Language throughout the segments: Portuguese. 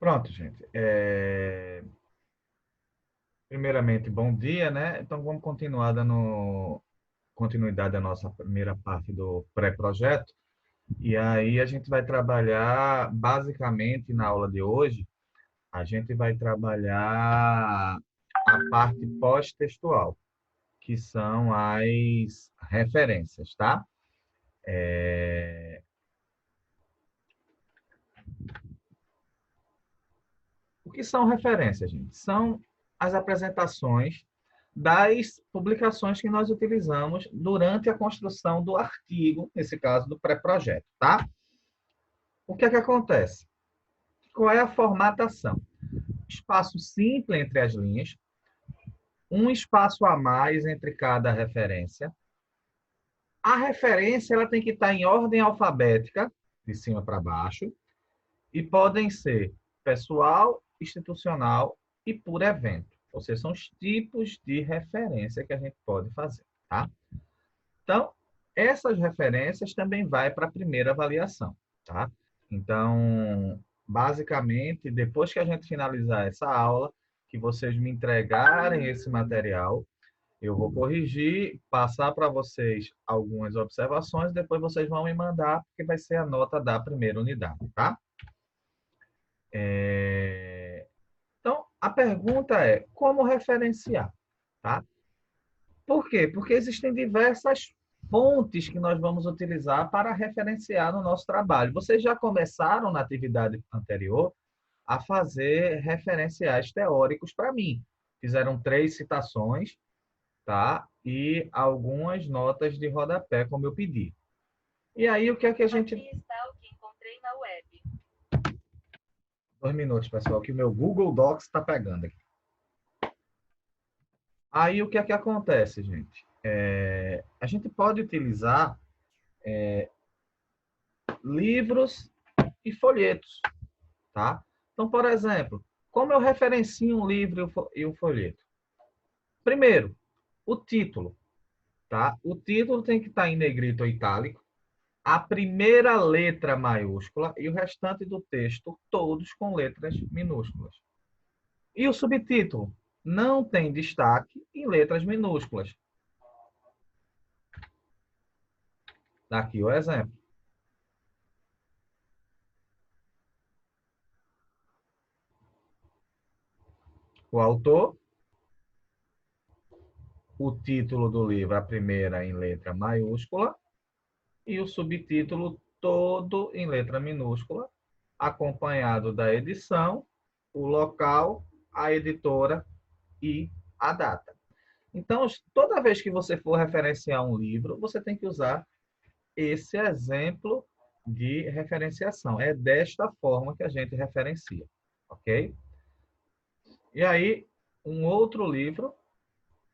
Pronto, gente. Primeiramente, bom dia, né? Então, vamos continuar dando continuidade à nossa primeira parte do pré-projeto. E aí, a gente vai trabalhar, basicamente, na aula de hoje, a gente vai trabalhar a parte pós-textual, que são as referências, tá? O que são referências, gente? São as apresentações das publicações que nós utilizamos durante a construção do artigo, nesse caso do pré-projeto, tá? O que é que acontece? Qual é a formatação? Espaço simples entre as linhas, um espaço a mais entre cada referência. A referência ela tem que estar em ordem alfabética, de cima para baixo, e podem ser pessoal, institucional e por evento. Ou seja, são os tipos de referência que a gente pode fazer, tá? Então, essas referências também vai para a primeira avaliação, tá? Então, basicamente, depois que a gente finalizar essa aula, que vocês me entregarem esse material, eu vou corrigir, passar para vocês algumas observações, depois vocês vão me mandar, porque vai ser a nota da primeira unidade, tá? Então, a pergunta é como referenciar, tá? Por quê? Porque existem diversas fontes que nós vamos utilizar para referenciar no nosso trabalho. Vocês já começaram na atividade anterior a fazer referenciais teóricos para mim. Fizeram 3 citações, tá? E algumas notas de rodapé, como eu pedi. E aí, o que é que a gente... Aqui está o que encontrei na web. 2 minutos, pessoal, que o meu Google Docs está pegando aqui. Aí, o que é que acontece, gente? A gente pode utilizar livros e folhetos, tá? Então, por exemplo, como eu referencio um livro e um folheto? Primeiro, o título, tá? O título tem que estar em negrito ou itálico, a primeira letra maiúscula e o restante do texto todos com letras minúsculas. E o subtítulo não tem destaque em letras minúsculas. Aqui o exemplo. O autor, o título do livro, a primeira em letra maiúscula, e o subtítulo todo em letra minúscula, acompanhado da edição, o local, a editora e a data. Então, toda vez que você for referenciar um livro, você tem que usar esse exemplo de referenciação. É desta forma que a gente referencia, ok? E aí, um outro livro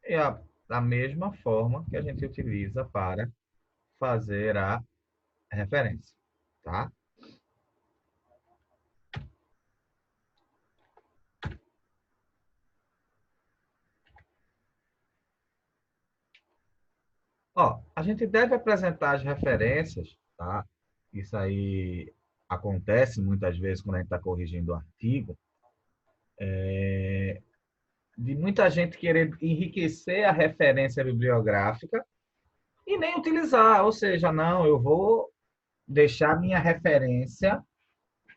é a mesma forma que a gente utiliza para fazer a referência, tá? Ó, a gente deve apresentar as referências, tá? Isso aí acontece muitas vezes quando a gente está corrigindo o artigo, de muita gente querer enriquecer a referência bibliográfica e nem utilizar, ou seja, não, eu vou deixar minha referência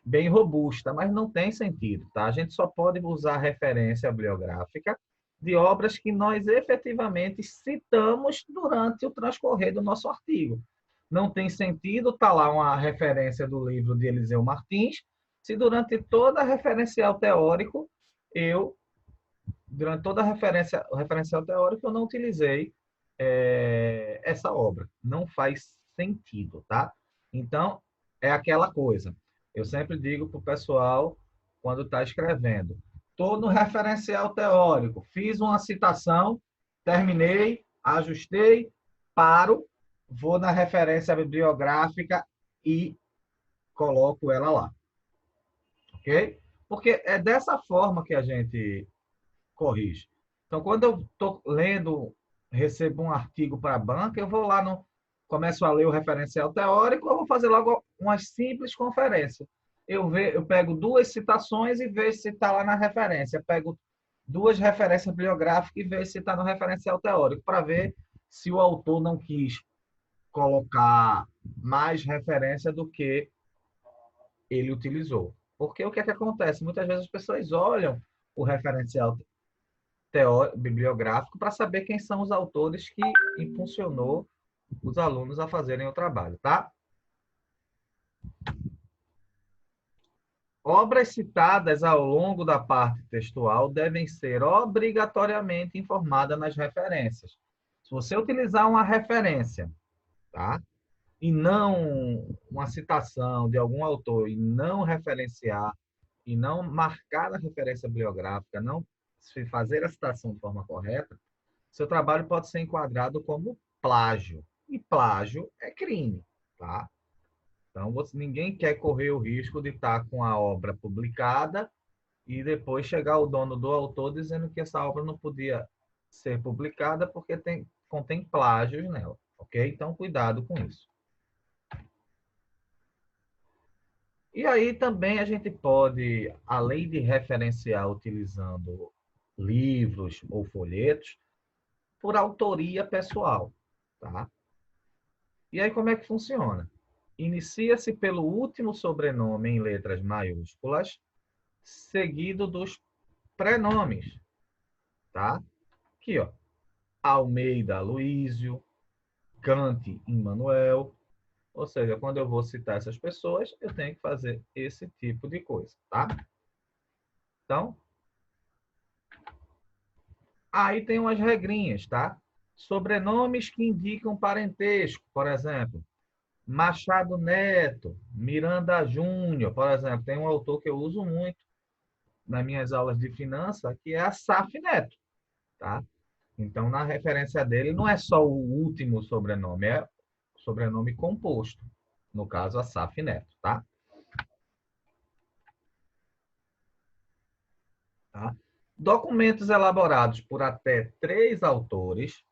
bem robusta, mas não tem sentido, tá? A gente só pode usar referência bibliográfica de obras que nós efetivamente citamos durante o transcorrer do nosso artigo. Não tem sentido estar lá uma referência do livro de Eliseu Martins, se durante toda a referencial teórico, durante toda a o referencial teórico, eu não utilizei essa obra. Não faz sentido, tá? Então, é aquela coisa. Eu sempre digo para o pessoal, quando está escrevendo, estou no referencial teórico, fiz uma citação, terminei, ajustei, paro, vou na referência bibliográfica e coloco ela lá. Ok? Porque é dessa forma que a gente corrige. Então, quando eu estou lendo, recebo um artigo para a banca, eu vou lá no. Começo a ler o referencial teórico, eu vou fazer logo uma simples conferência. eu pego duas citações e vejo se está lá na referência. Eu pego duas referências bibliográficas e vejo se está no referencial teórico, para ver se o autor não quis colocar mais referência do que ele utilizou. Porque o que é que acontece? Muitas vezes as pessoas olham o referencial bibliográfico para saber quem são os autores que impulsionou os alunos a fazerem o trabalho, tá? Obras citadas ao longo da parte textual devem ser obrigatoriamente informadas nas referências. Se você utilizar uma referência, tá? E não uma citação de algum autor e não referenciar e não marcar a referência bibliográfica, não fazer a citação de forma correta, seu trabalho pode ser enquadrado como plágio. E plágio é crime, tá? Então, ninguém quer correr o risco de estar com a obra publicada e depois chegar o dono do autor dizendo que essa obra não podia ser publicada porque contém plágios nela, ok? Então, cuidado com isso. E aí também a gente pode, além de referenciar utilizando livros ou folhetos, por autoria pessoal, tá? E aí como é que funciona? Inicia-se pelo último sobrenome em letras maiúsculas, seguido dos prenomes, tá? Aqui, ó. Almeida Aloísio, Cante Immanuel. Ou seja, quando eu vou citar essas pessoas, eu tenho que fazer esse tipo de coisa, tá? Então, aí tem umas regrinhas, tá? Sobrenomes que indicam parentesco, por exemplo, Machado Neto, Miranda Júnior, por exemplo, tem um autor que eu uso muito nas minhas aulas de finanças, que é Assaf Neto, tá? Então, na referência dele, não é só o último sobrenome, é sobrenome composto. No caso, Assaf Neto, tá? Tá? Documentos elaborados por até 3 autores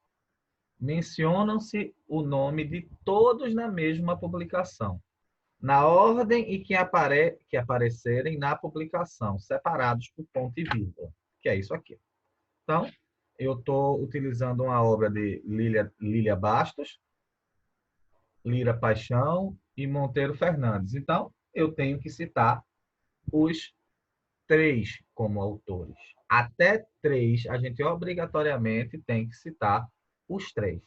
mencionam-se o nome de todos na mesma publicação, na ordem em que aparecerem na publicação, separados por ponto e vírgula, que é isso aqui. Então, eu estou utilizando uma obra de Lília Bastos, Lira Paixão e Monteiro Fernandes. Então, eu tenho que citar os 3 como autores. Até 3, a gente obrigatoriamente tem que citar os 3,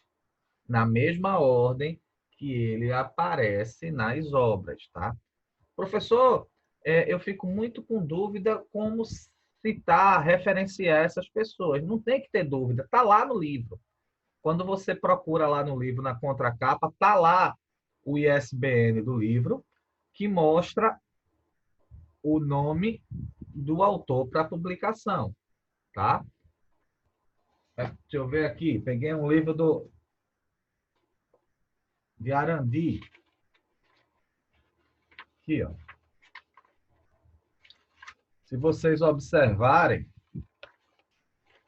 na mesma ordem que ele aparece nas obras, tá? Professor, eu fico muito com dúvida como citar, referenciar essas pessoas. Não tem que ter dúvida, está lá no livro. Quando você procura lá no livro, na contracapa, está lá o ISBN do livro, que mostra o nome do autor para publicação, tá? Deixa eu ver aqui, peguei um livro de Arandi, aqui, ó. Se vocês observarem,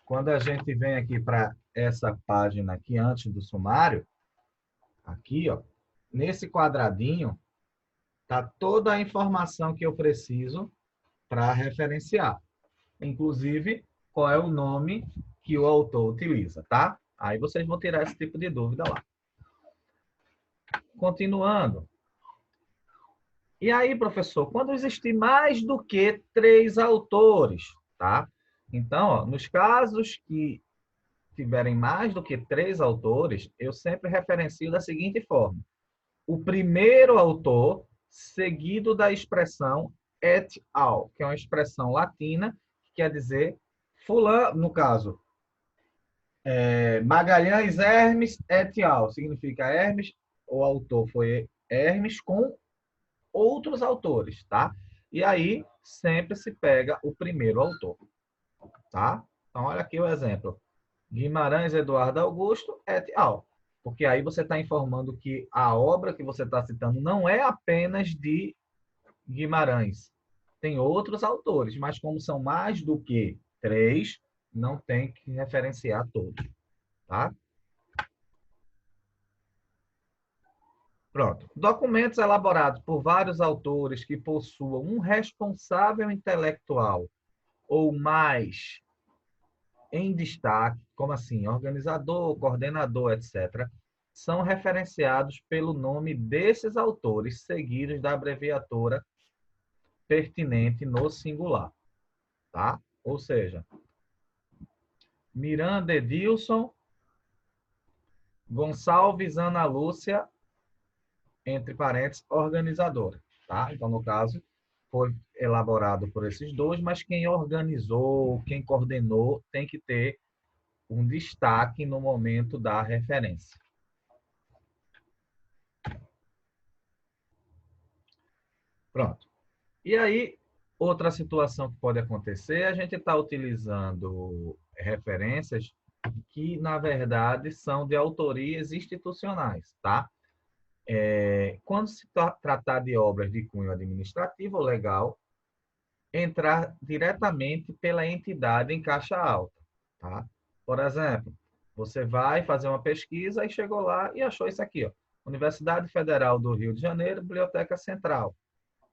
quando a gente vem aqui para essa página aqui, antes do sumário, aqui, ó, nesse quadradinho, tá toda a informação que eu preciso para referenciar. Inclusive, qual é o nome que o autor utiliza, tá? Aí vocês vão tirar esse tipo de dúvida lá. Continuando. E aí, professor, quando existir mais do que 3 autores, tá? Então, ó, nos casos que tiverem mais do que 3 autores, eu sempre referencio da seguinte forma: o primeiro autor, seguido da expressão et al., que é uma expressão latina, que quer dizer fulano, no caso, Magalhães Hermes et al., significa Hermes, o autor foi Hermes com outros autores, tá? E aí sempre se pega o primeiro autor, tá? Então, olha aqui o exemplo. Guimarães Eduardo Augusto et al. Porque aí você está informando que a obra que você está citando não é apenas de Guimarães. Tem outros autores, mas como são mais do que 3, não tem que referenciar todos, tá? Pronto. Documentos elaborados por vários autores que possuam um responsável intelectual ou mais em destaque, como assim, organizador, coordenador, etc., são referenciados pelo nome desses autores, seguidos da abreviatura pertinente no singular, tá? Ou seja, Miranda Edilson, Gonçalves Ana Lúcia, entre parênteses, organizadora, tá? Então, no caso, foi elaborado por esses dois, mas quem organizou, quem coordenou, tem que ter um destaque no momento da referência. Pronto. E aí, outra situação que pode acontecer, a gente está utilizando referências que, na verdade, são de autorias institucionais, tá? Quando se tratar de obras de cunho administrativo ou legal, entrar diretamente pela entidade em caixa alta, tá? Por exemplo, você vai fazer uma pesquisa e chegou lá e achou isso aqui, ó. Universidade Federal do Rio de Janeiro, Biblioteca Central.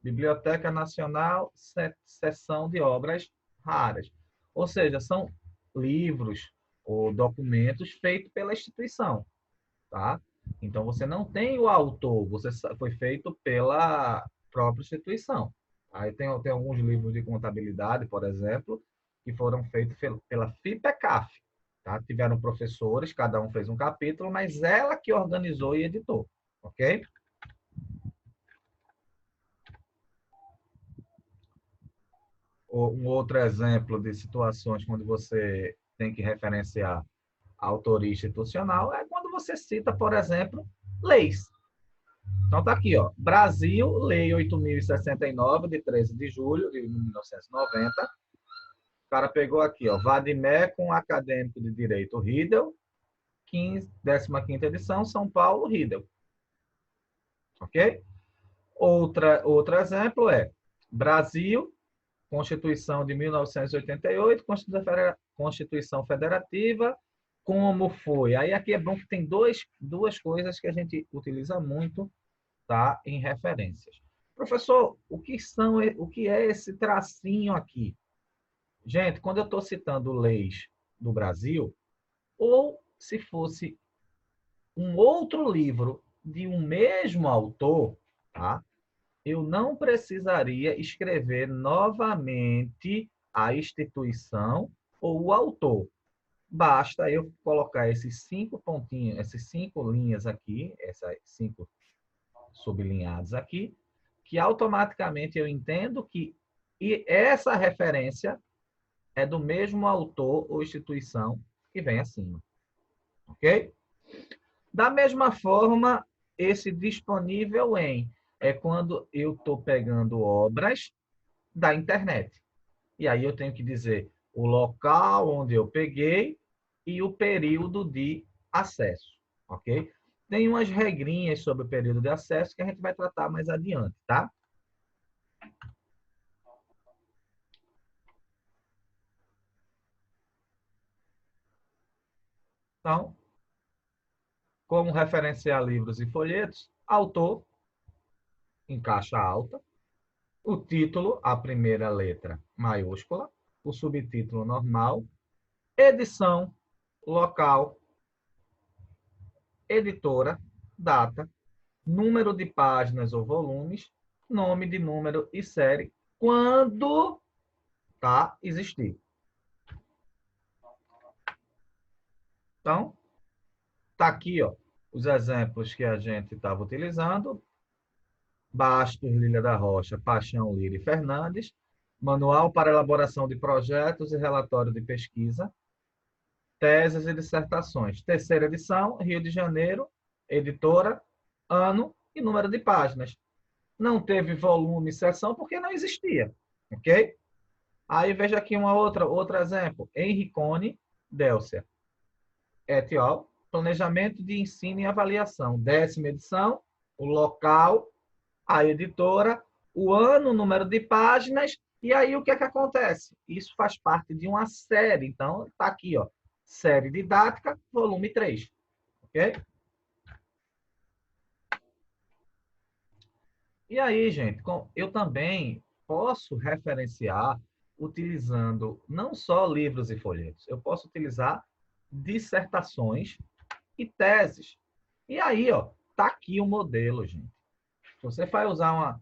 Biblioteca Nacional, seção de obras raras. Ou seja, são livros ou documentos feitos pela instituição, tá? Então, você não tem o autor, foi feito pela própria instituição. Aí tem alguns livros de contabilidade, por exemplo, que foram feitos pela FIPECAF. Tá? Tiveram professores, cada um fez um capítulo, mas ela que organizou e editou. Ok? Um outro exemplo de situações onde você tem que referenciar a autoria institucional é quando você cita, por exemplo, leis. Então tá aqui, ó, Brasil, Lei 8.069, de 13 de julho de 1990. O cara pegou aqui, ó, Vademecum Acadêmico de Direito Riedel, 15ª edição, São Paulo, Riedel. Ok? Outro exemplo é Brasil, Constituição de 1988, Constituição Federativa, como foi? Aí aqui é bom que tem duas coisas que a gente utiliza muito, tá, em referências. Professor, o que é esse tracinho aqui? Gente, quando eu estou citando leis do Brasil, ou se fosse um outro livro de um mesmo autor, tá? Eu não precisaria escrever novamente a instituição ou o autor. Basta eu colocar esses 5 pontinhos, essas 5 linhas aqui, essas 5 sublinhados aqui, que automaticamente eu entendo que essa referência é do mesmo autor ou instituição que vem acima. Ok? Da mesma forma, esse disponível em é quando eu estou pegando obras da internet. E aí eu tenho que dizer o local onde eu peguei e o período de acesso. Ok? Tem umas regrinhas sobre o período de acesso que a gente vai tratar mais adiante, tá? Então, como referenciar livros e folhetos, autor, em caixa alta, o título, a primeira letra maiúscula, o subtítulo normal, edição, local, editora, data, número de páginas ou volumes, nome de número e série, quando tá existir. Então, tá aqui, ó, os exemplos que a gente estava utilizando. Bastos, Lília da Rocha, Paixão, Lira e Fernandes. Manual para elaboração de projetos e relatório de pesquisa. Teses e dissertações. Terceira edição, Rio de Janeiro, editora, ano e número de páginas. Não teve volume e seção porque não existia, ok? Aí veja aqui outro exemplo. Henricone, Délcia, et al., Planejamento de Ensino e Avaliação. 10ª edição, o local, a editora, o ano, o número de páginas, e aí o que é que acontece? Isso faz parte de uma série. Então, está aqui, ó, série didática, volume 3. Ok? E aí, gente, eu também posso referenciar utilizando não só livros e folhetos, eu posso utilizar dissertações e teses. E aí, ó, tá aqui o modelo, gente. Se você vai usar uma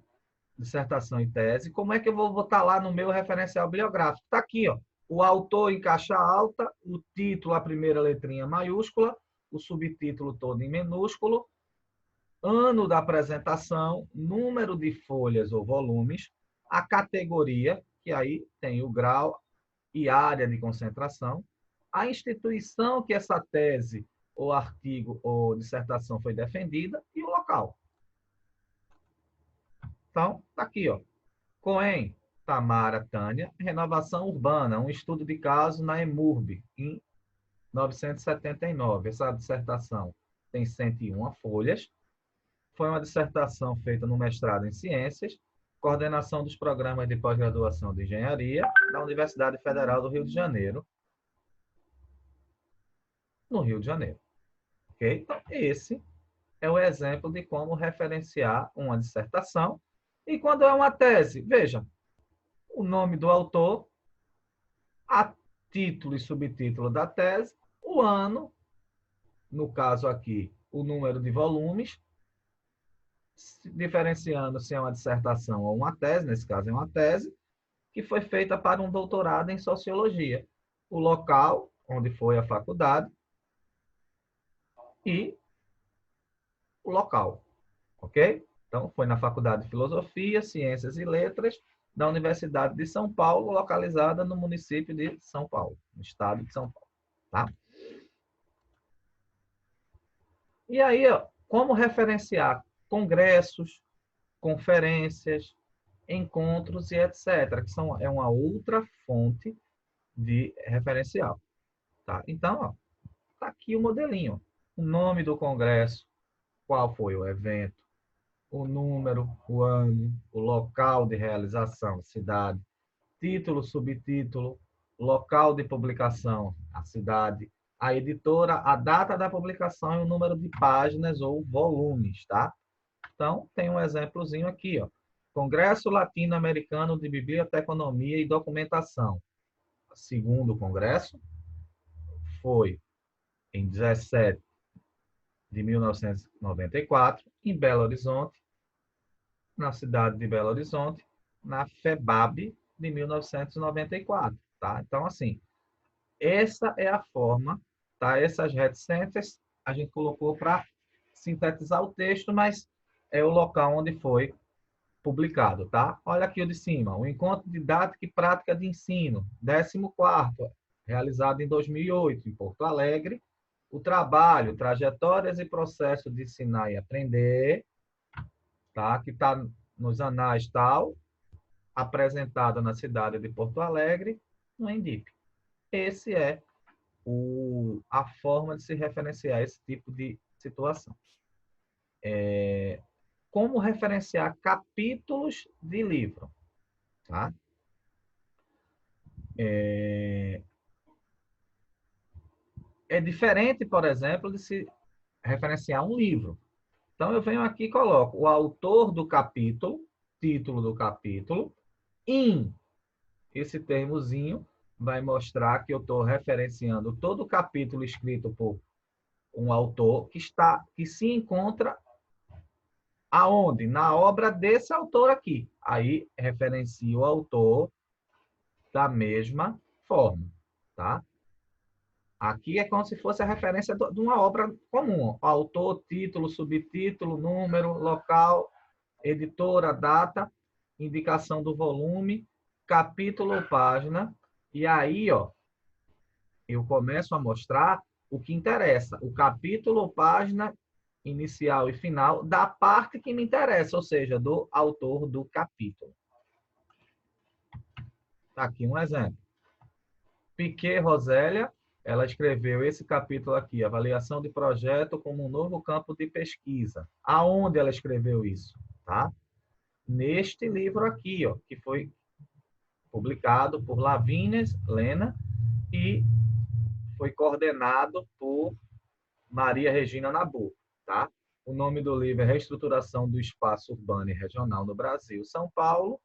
dissertação e tese, como é que eu vou botar lá no meu referencial bibliográfico? Está aqui, ó, o autor em caixa alta, o título, a primeira letrinha maiúscula, o subtítulo todo em minúsculo, ano da apresentação, número de folhas ou volumes, a categoria, que aí tem o grau e área de concentração, a instituição que essa tese ou artigo ou dissertação foi defendida e o local. Então, está aqui, ó. Cohen, Tamara Tânia, Renovação Urbana, um estudo de caso na EMURB, em 1979. Essa dissertação tem 101 folhas. Foi uma dissertação feita no mestrado em Ciências, coordenação dos programas de pós-graduação de Engenharia da Universidade Federal do Rio de Janeiro, no Rio de Janeiro. Okay? Então, esse é o exemplo de como referenciar uma dissertação. E quando é uma tese, veja, o nome do autor, a título e subtítulo da tese, o ano, no caso aqui, o número de volumes, diferenciando se é uma dissertação ou uma tese, nesse caso é uma tese, que foi feita para um doutorado em sociologia. O local, onde foi a faculdade, e o local, ok? Então, foi na Faculdade de Filosofia, Ciências e Letras, da Universidade de São Paulo, localizada no município de São Paulo, no estado de São Paulo. Tá? E aí, ó, como referenciar congressos, conferências, encontros e etc., que é uma outra fonte de referencial. Tá? Então, está aqui o modelinho. O nome do congresso, qual foi o evento, o número, o ano, o local de realização, cidade, título, subtítulo, local de publicação, a cidade, a editora, a data da publicação e o número de páginas ou volumes, tá? Então, tem um exemplozinho aqui, ó. Congresso Latino-Americano de Biblioteconomia e Documentação. Segundo congresso foi em 17 de 1994, em Belo Horizonte, na cidade de Belo Horizonte, na FEBAB de 1994, tá? Então, assim, essa é a forma, tá? Essas reticências a gente colocou para sintetizar o texto, mas é o local onde foi publicado, tá? Olha aqui o de cima, o Encontro Didático e Prática de Ensino, 14º, realizado em 2008, em Porto Alegre. O trabalho, trajetórias e processo de ensinar e aprender, tá? Que está nos anais tal, apresentado na cidade de Porto Alegre, no ENDIP. Esse é a forma de se referenciar esse tipo de situação. Como referenciar capítulos de livro, tá? É diferente, por exemplo, de se referenciar um livro. Então, eu venho aqui e coloco o autor do capítulo, título do capítulo, em esse termozinho vai mostrar que eu estou referenciando todo o capítulo escrito por um autor que se encontra aonde? Na obra desse autor aqui. Aí referencio o autor da mesma forma, tá? Aqui é como se fosse a referência de uma obra comum. Autor, título, subtítulo, número, local, editora, data, indicação do volume, capítulo ou página. E aí, ó, eu começo a mostrar o que interessa. O capítulo ou página inicial e final da parte que me interessa, ou seja, do autor do capítulo. Tá aqui um exemplo. Piquet Rosélia, ela escreveu esse capítulo aqui, Avaliação de Projeto como um Novo Campo de Pesquisa. Aonde ela escreveu isso? Tá? Neste livro aqui, ó, que foi publicado por Lavines Lena e foi coordenado por Maria Regina Nabuco, tá? O nome do livro é Reestruturação do Espaço Urbano e Regional no Brasil, São Paulo.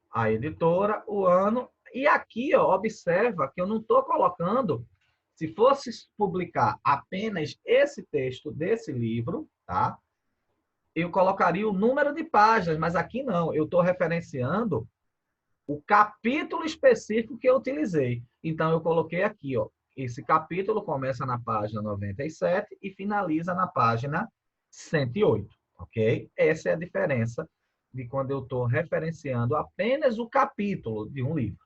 A editora, o ano. E aqui, ó, observa que eu não estou colocando, se fosse publicar apenas esse texto desse livro, tá? Eu colocaria o número de páginas, mas aqui não. Eu estou referenciando o capítulo específico que eu utilizei. Então, eu coloquei aqui, ó. Esse capítulo começa na página 97 e finaliza na página 108, ok? Essa é a diferença de quando eu estou referenciando apenas o capítulo de um livro.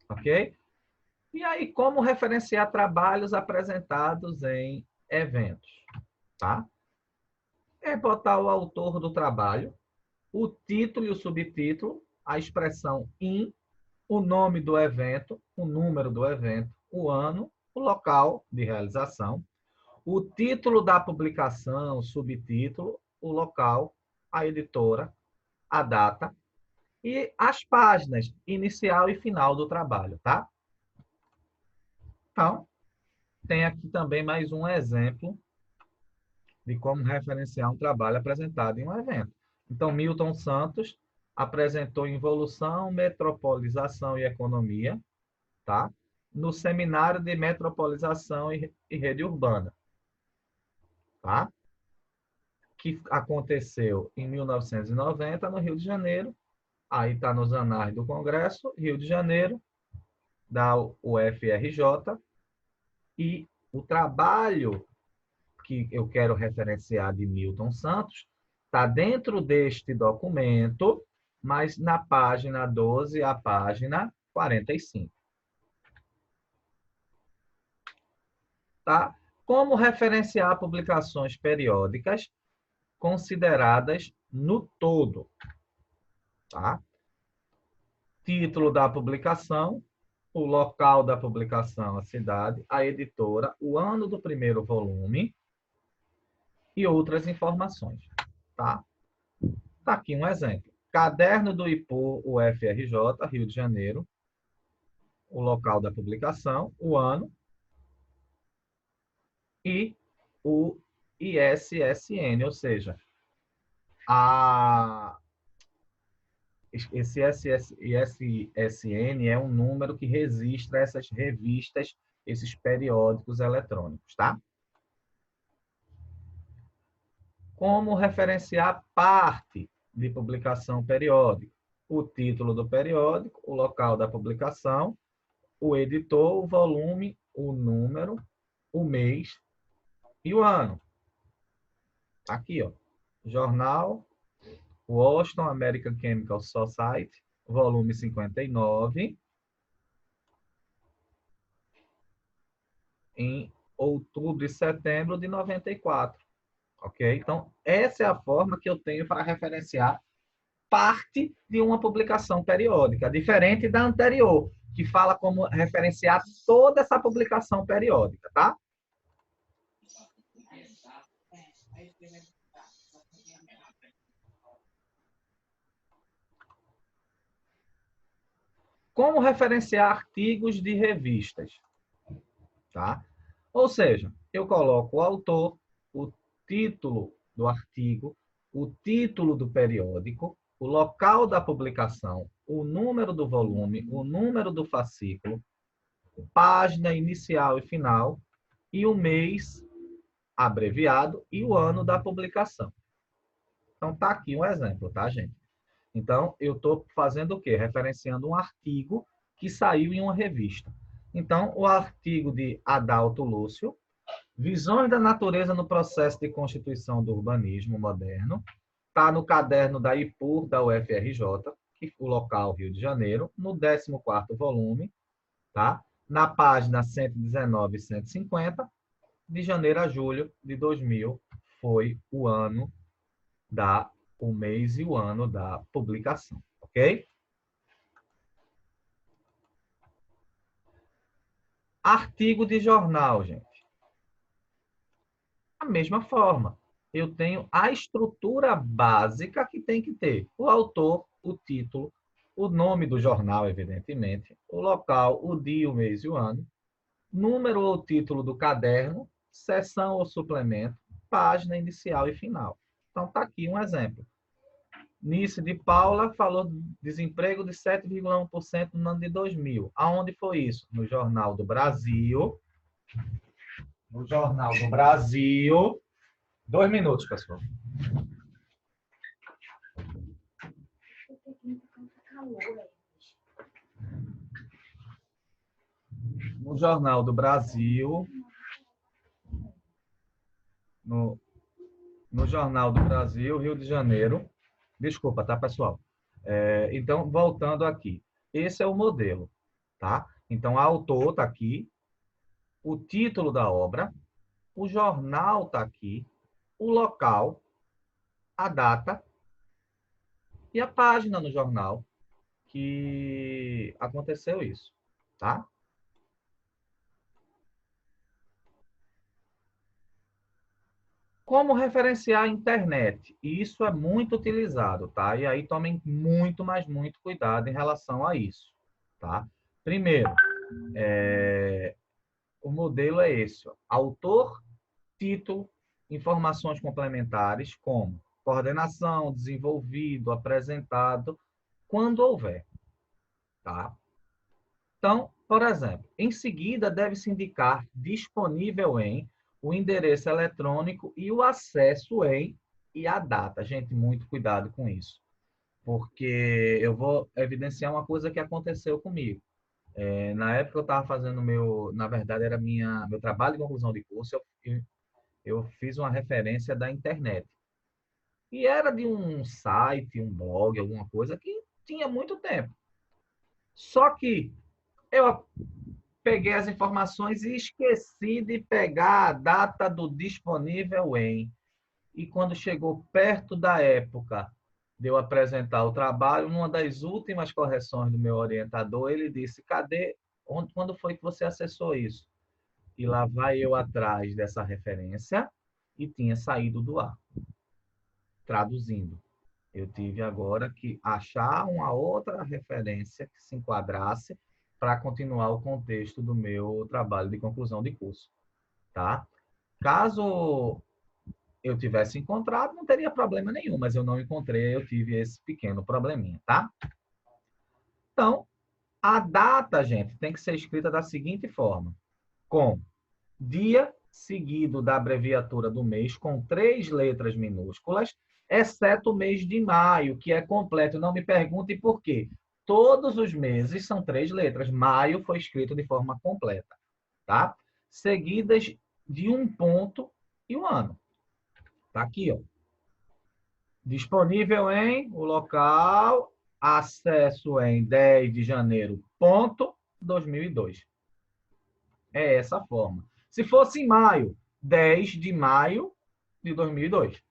Ok? E aí, como referenciar trabalhos apresentados em eventos? Tá? É botar o autor do trabalho, o título e o subtítulo, a expressão in, o nome do evento, o número do evento, o ano, o local de realização, o título da publicação, o subtítulo, o local, a editora, a data e as páginas inicial e final do trabalho, tá? Então, tem aqui também mais um exemplo de como referenciar um trabalho apresentado em um evento. Então, Milton Santos apresentou Involução, Metropolização e Economia, tá? No Seminário de Metropolização e Rede Urbana, tá? Que aconteceu em 1990 no Rio de Janeiro. Aí está nos anais do Congresso, Rio de Janeiro, da UFRJ, e o trabalho que eu quero referenciar de Milton Santos está dentro deste documento, mas na página 12 à página 45. Tá? Como referenciar publicações periódicas consideradas no todo? Tá? Título da publicação, o local da publicação, a cidade, a editora, o ano do primeiro volume e outras informações. Tá? Tá aqui um exemplo. Caderno do IPU UFRJ, Rio de Janeiro, o local da publicação, o ano e o ISSN, ou seja, esse ISSN é um número que registra essas revistas, esses periódicos eletrônicos, tá? Como referenciar parte de publicação periódica? O título do periódico, o local da publicação, o editor, o volume, o número, o mês e o ano. Aqui, ó. Jornal Washington American Chemical Society, volume 59, em outubro e setembro de 94. Ok? Então, essa é a forma que eu tenho para referenciar parte de uma publicação periódica, diferente da anterior, que fala como referenciar toda essa publicação periódica, tá? Como referenciar artigos de revistas, tá? Ou seja, eu coloco o autor, o título do artigo, o título do periódico, o local da publicação, o número do volume, o número do fascículo, página inicial e final, e o mês abreviado e o ano da publicação. Então, tá aqui um exemplo, tá, gente? Então, eu estou fazendo o quê? Referenciando um artigo que saiu em uma revista. Então, o artigo de Adalto Lúcio, Visões da Natureza no Processo de Constituição do Urbanismo Moderno, está no caderno da IPUR, da UFRJ, que o local Rio de Janeiro, no 14º volume, tá? Na página 119 e 150, de janeiro a julho de 2000, foi o mês e o ano da publicação, ok? Artigo de jornal, gente. Da mesma forma, eu tenho a estrutura básica que tem que ter o autor, o título, o nome do jornal, evidentemente, o local, o dia, o mês e o ano, número ou título do caderno, seção ou suplemento, página inicial e final. Então, está aqui um exemplo. Nice de Paula falou de desemprego de 7,1% no ano de 2000. Aonde foi isso? No Jornal do Brasil. No Jornal do Brasil. 2 minutos, pessoal. No Jornal do Brasil. No Jornal do Brasil, Rio de Janeiro. Desculpa, tá, pessoal? Então, voltando aqui. Esse é o modelo, tá? Então, a autor está aqui, o título da obra, o jornal está aqui, o local, a data e a página no jornal que aconteceu isso, tá? Como referenciar a internet? Isso é muito utilizado, tá? E aí tomem muito, mas muito cuidado em relação a isso, tá? Primeiro, o modelo é esse, ó. Autor, título, informações complementares como coordenação, desenvolvido, apresentado, quando houver, tá? Então, por exemplo, em seguida deve-se indicar disponível em o endereço eletrônico e o acesso em e a data. Gente, muito cuidado com isso, porque eu vou evidenciar uma coisa que aconteceu comigo. Na época eu estava fazendo na verdade era meu trabalho de conclusão de curso, eu fiz uma referência da internet. E era de um site, um blog, alguma coisa que tinha muito tempo. Só que eu peguei as informações e esqueci de pegar a data do disponível em. E quando chegou perto da época de eu apresentar o trabalho, numa das últimas correções do meu orientador, ele disse: cadê? Quando foi que você acessou isso? E lá vai eu atrás dessa referência e tinha saído do ar. Traduzindo, eu tive agora que achar uma outra referência que se enquadrasse para continuar o contexto do meu trabalho de conclusão de curso, tá? Caso eu tivesse encontrado, não teria problema nenhum, mas eu não encontrei, eu tive esse pequeno probleminha, tá? Então, a data, gente, tem que ser escrita da seguinte forma: com dia seguido da abreviatura do mês, com 3 letras minúsculas, exceto o mês de maio, que é completo. Não me pergunte por quê. Todos os meses são 3 letras. Maio foi escrito de forma completa, tá? Seguidas de um ponto e um ano. Tá aqui, ó. Disponível em o local, acesso em 10 de janeiro, ponto, 2002. É essa a forma. Se fosse em maio, 10 de maio de 2002.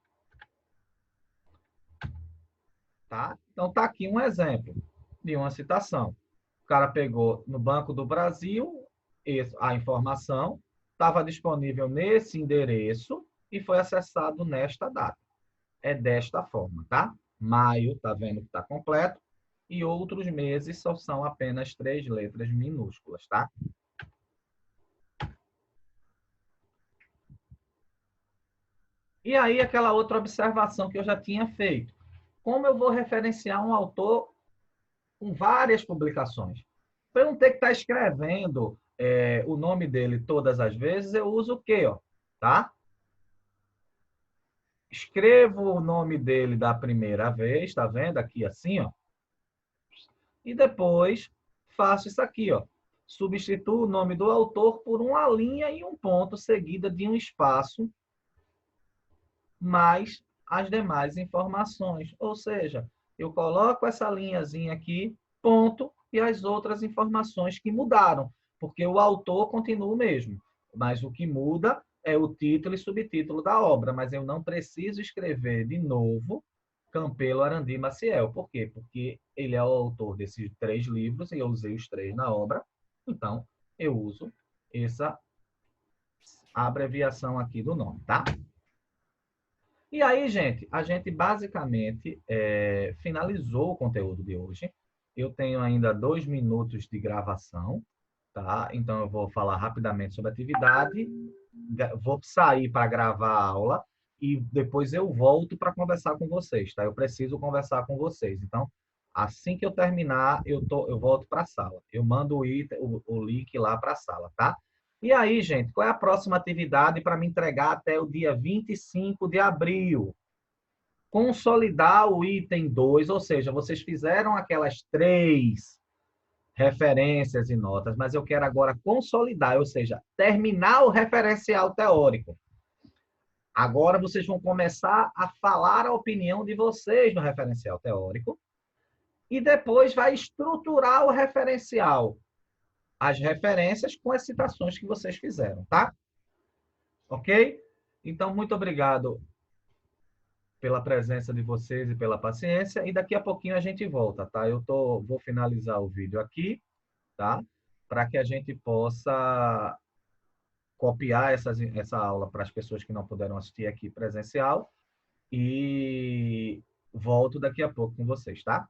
Tá? Então, tá aqui um exemplo de uma citação. O cara pegou no Banco do Brasil a informação, estava disponível nesse endereço e foi acessado nesta data. É desta forma, tá? Maio, tá vendo que está completo, e outros meses só são apenas 3 letras minúsculas, tá? E aí, aquela outra observação que eu já tinha feito. Como eu vou referenciar um autor com várias publicações? Para eu não ter que estar escrevendo o nome dele todas as vezes, eu uso o quê? Ó, tá? Escrevo o nome dele da primeira vez, tá vendo? Aqui assim, ó. E depois faço isso aqui, ó. Substituo o nome do autor por uma linha e um ponto seguida de um espaço mais as demais informações. Ou seja, eu coloco essa linhazinha aqui, ponto, e as outras informações que mudaram, porque o autor continua o mesmo, mas o que muda é o título e subtítulo da obra, mas eu não preciso escrever de novo Campelo Arandi Maciel. Por quê? Porque ele é o autor desses 3 livros e eu usei os 3 na obra, então eu uso essa abreviação aqui do nome, tá? E aí, gente, a gente basicamente finalizou o conteúdo de hoje. Eu tenho ainda 2 minutos de gravação, tá? Então eu vou falar rapidamente sobre a atividade vou sair para gravar a aula e depois eu volto para conversar com vocês, tá? Eu preciso conversar com vocês. Então, assim que eu terminar, eu volto para a sala. Eu mando o link lá para a sala, tá? E aí, gente, qual é a próxima atividade para me entregar até o dia 25 de abril? Consolidar o item 2, ou seja, vocês fizeram aquelas 3 referências e notas, mas eu quero agora consolidar, ou seja, terminar o referencial teórico. Agora vocês vão começar a falar a opinião de vocês no referencial teórico e depois vai estruturar o referencial, as referências com as citações que vocês fizeram, tá? Ok? Então, muito obrigado pela presença de vocês e pela paciência. E daqui a pouquinho a gente volta, tá? Vou finalizar o vídeo aqui, tá? Para que a gente possa copiar essa aula para as pessoas que não puderam assistir aqui presencial e volto daqui a pouco com vocês, tá?